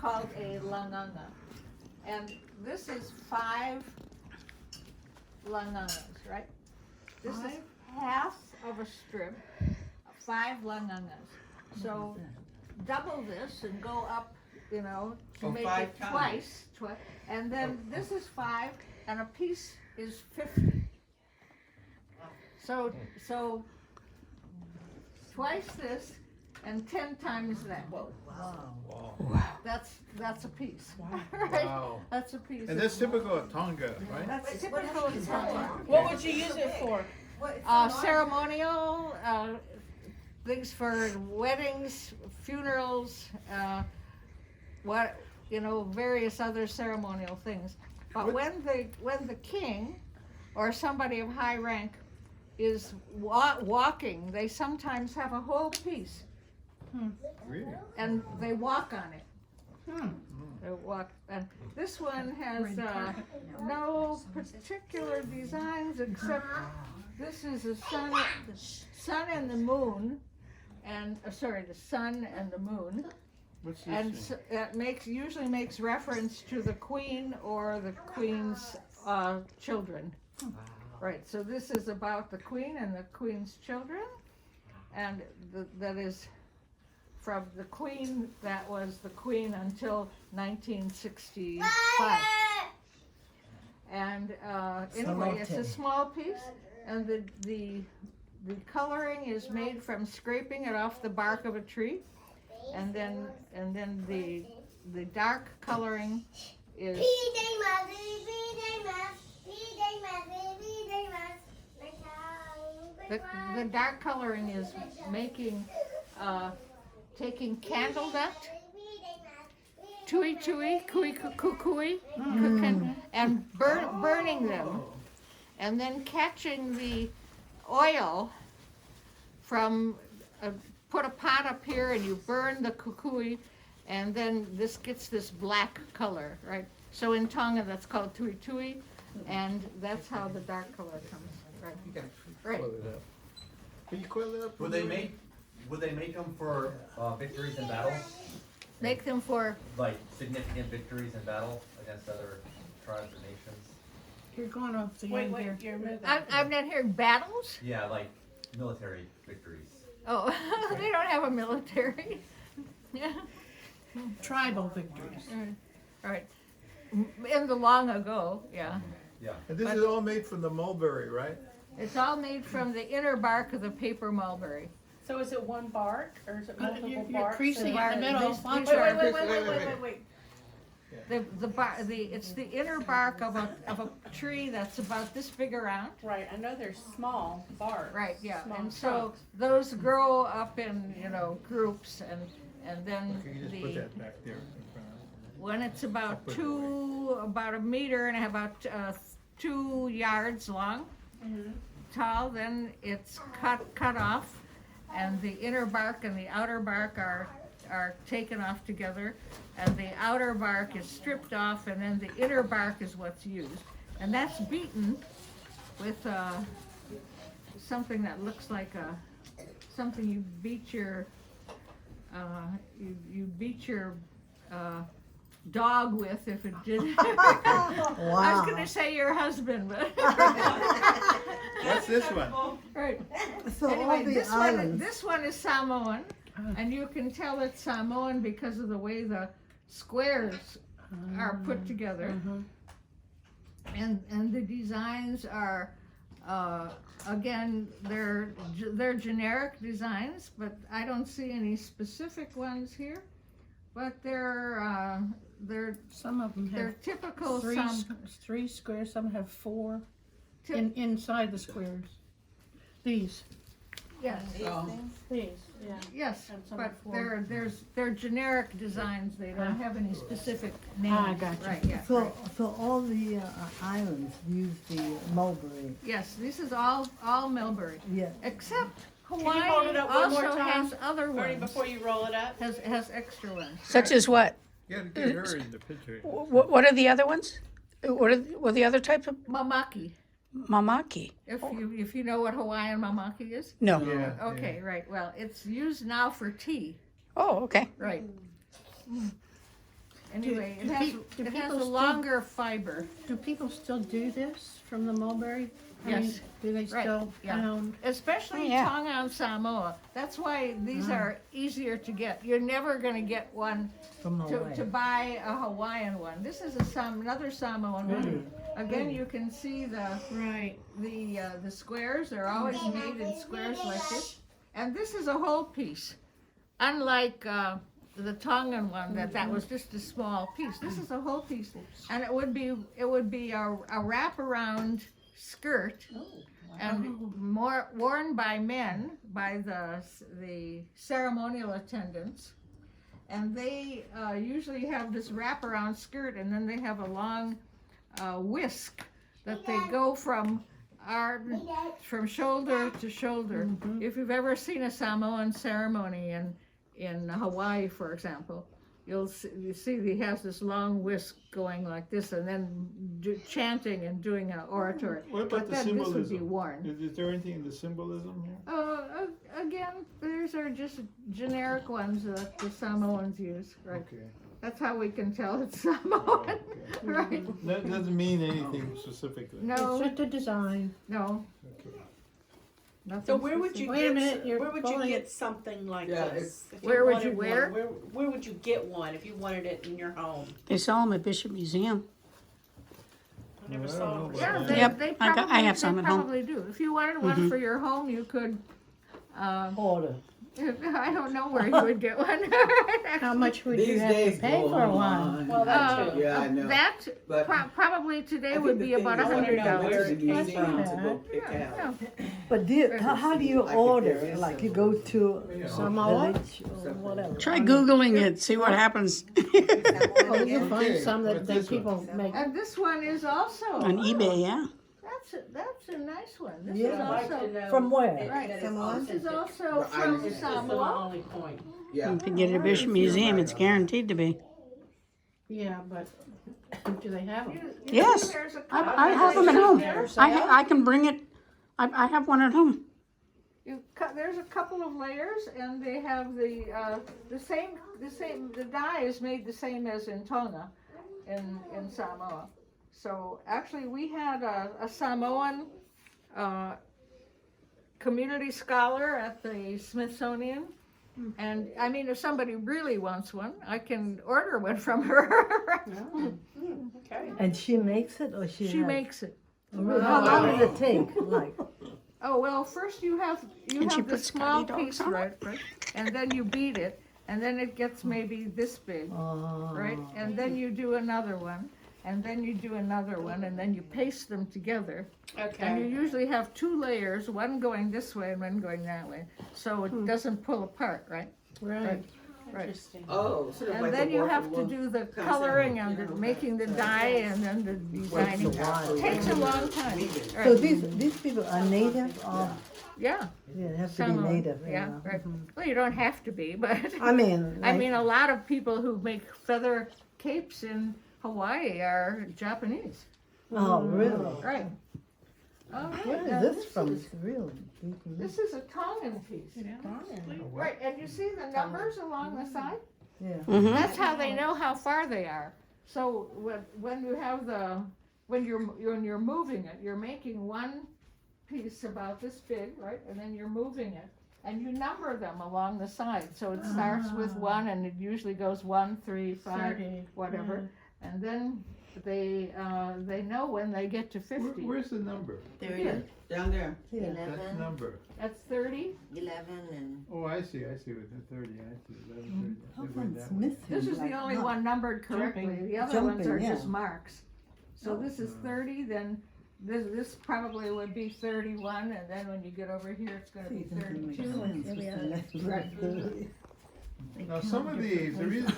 called a langanga. And this is 5 langangas, right? This is half of a strip, 5 langangas. So double this and go up, you know, to Oh, make 5 it times. twice. And then this is 5, and a piece is 50. So twice this and 10 times that. That's a piece. Right? Wow. That's a piece. And that's typical of Tonga, right? That's typical of Tonga. What would you use it for? Ceremonial, things for weddings, funerals, various other ceremonial things. But when the king or somebody of high rank is walking, they sometimes have a whole piece. Really? And they walk on it. They walk, and this one has no particular designs except this is the sun and the moon, and the sun and the moon, What's this and thing? it usually makes reference to the queen or the queen's children. Right. So this is about the queen and the queen's children, and that is. From the queen that was the queen until 1965. And anyway, it's a small piece, and the coloring is made from scraping it off the bark of a tree, and then the dark coloring is the dark coloring is making taking candle dust, tui, kui, kukui, and burning them, and then catching the oil from, put a pot up here and you burn the kukui, and then this gets this black color, right? So in Tonga that's called tui, and that's how the dark color comes, right? Right. Coil it up. Can you coil it up? Would they make them for victories in battle? Make them for, Like significant victories in battle against other tribes or nations? You're going off the Wait, end wait, here. you're moving. I'm not hearing battles? Yeah, like military victories. Oh, they don't have a military. Yeah, Tribal victories. all right. In the long ago, yeah. Yeah. And this But- is all made from the mulberry, right? It's all made from the inner bark of the paper mulberry. So is it one bark or is it multiple You're barks? creasing Bar- in the middle. these- Watch these it. are- Wait. It's the inner bark of a tree that's about this big around. Right, I know there's small barks. Right, yeah, small and so trunks. those grow up in, groups, and then Okay, you just put that back there in front of when it's about put it about a meter and about 2 yards long, tall, then it's cut off, and the inner bark and the outer bark are taken off together, and the outer bark is stripped off, and then the inner bark is what's used, and that's beaten with something that looks like something you beat your dog with if it did. I was gonna say your husband, but What's this one? right. So all Anyway, the this islands, one is Samoan, and you can tell it's Samoan because of the way the squares are put together. And the designs are, again, they're generic designs, but I don't see any specific ones here. But they're Some of them they're have typical three squares, some have 4 Tip- inside the squares. These, yes, these, yeah. yes, And some but are they're generic designs. They don't have any specific names. Ah, gotcha. Right, yeah. so, right. so all the islands use the mulberry, Yes, this is all mulberry, yeah. except you hold Hawaii it up one more also time, has other Bernie, ones. before you roll it up? Has extra ones. Such as what? You gotta get her in the picture. What are the other ones? What are the other types of Mamaki. mamaki? If you know what Hawaiian mamaki is. No. Yeah. Okay, right. Well, it's used now for tea. Oh, okay. Right. Anyway, do it has people a still- longer fiber. Do people still do this from the mulberry? I mean, Yes. do they Right, still yeah. pound? Especially Oh, yeah. Tonga and Samoa. That's why these are easier to get. You're never gonna get one From Hawaii. to buy a Hawaiian one. This is another Samoan one. Again, you can see Right. the squares. They're always made in squares like this. And this is a whole piece. Unlike the Tongan one, that was just a small piece. This is a whole piece. And it would be a wraparound skirt and worn by men, by the ceremonial attendants. And they usually have this wraparound skirt, and then they have a long whisk that they go from shoulder to shoulder. If you've ever seen a Samoan ceremony in Hawaii, for example, you see he has this long whisk going like this, and then chanting and doing an oratory. What about But the then symbolism? this would be worn. Is there anything in the symbolism here? Again, these are just generic ones that the Samoans use, right? Okay. That's how we can tell it's Oh, Samoan, okay. right? That doesn't mean anything specifically. It's No, just a design. no. Okay. Nothing So where would you specific. Wait a get, minute, you're where would you calling get it- something like Yeah, this? If Where would wanted you wear? one, where would you get one if you wanted it in your home? They sell them at Bishop Museum. I never Well, I saw don't it. know Yeah, about they, that. Yep, they I probably, have some they at home. probably do. If you wanted one for your home, you could, Order. I don't know where you would get one. How much would you These have days to pay go for one? online. Well, that too. Yeah, I know. That But probably today I would think be the about thing is, I wanna know $100. where it came That's from not to go bad. pick Yeah, out. yeah. But how do you Like if order? there is Like you go to Samoa? village or whatever? Try Googling it, see what happens Well, you'll find Okay, some that what's this people make. And this one is also. on eBay, yeah. That's a nice one. This Yeah. is I'd like also. to know From where? that- Right, that it's this is authentic. also Well, I from understand. That's the Samoa. only point. Yeah. You can get it at Bishop Museum, it's guaranteed to be. Yeah, but do they have them? You Yes. see there's a I couple have them at layers home. there. I can bring it, I have one at home. There's a couple of layers, and they have the same. The dye is made the same as in Tonga, in Samoa. So actually, we had a Samoan community scholar at the Smithsonian, and I mean, if somebody really wants one, I can order one from her. Okay. And she makes it or she She has- makes it. Really? How long does it take? Like, Oh well, first you have And she the puts small Scotty piece, dogs on right, and then you beat it, and then it gets maybe this big, right? And then you do another one, and then you do another one, and then you paste them together. And you Okay. usually have two layers, one going this way and one going that way, so it doesn't pull apart, right? Right. Right. Interesting. Oh, sort of And like then the you Warford have to one. do the Concept, coloring and you the know, making the dye and then the designing. while. Takes a long time. so Right. these people are native or Yeah, yeah, they have to some be of 'em, native. yeah, know. right. Well, you don't have to be, but. I mean, I like- mean, a lot of people who make feather capes in Hawaii are Japanese. oh really? Right. Oh, Where is this from? It's really deep. This is a Tongan piece. Right, and you see the numbers along the side? Yeah. Mhm. That's how they know how far they are. So when you have when you're moving it, you're making one piece about this big, right? And then you're moving it. And you number them along the side. So it starts with 1 and it usually goes 1, 3, 5, 30. whatever. And then they know when they get to 50. Where's the number? There Here. it is, down there. Yeah. That's the number. That's 30. 11 and. Oh, I see with the 30, I see, 11, 30. How They're come going it's that way. missing? This is the like only not- one numbered correctly. Jumping. The other ones Jumping, are yeah. just marks. So this is 30, then this probably would be 31, and then when you get over here, it's gonna be See, it doesn't make 32. sense with the left Right. leg. Now, some of these, the reason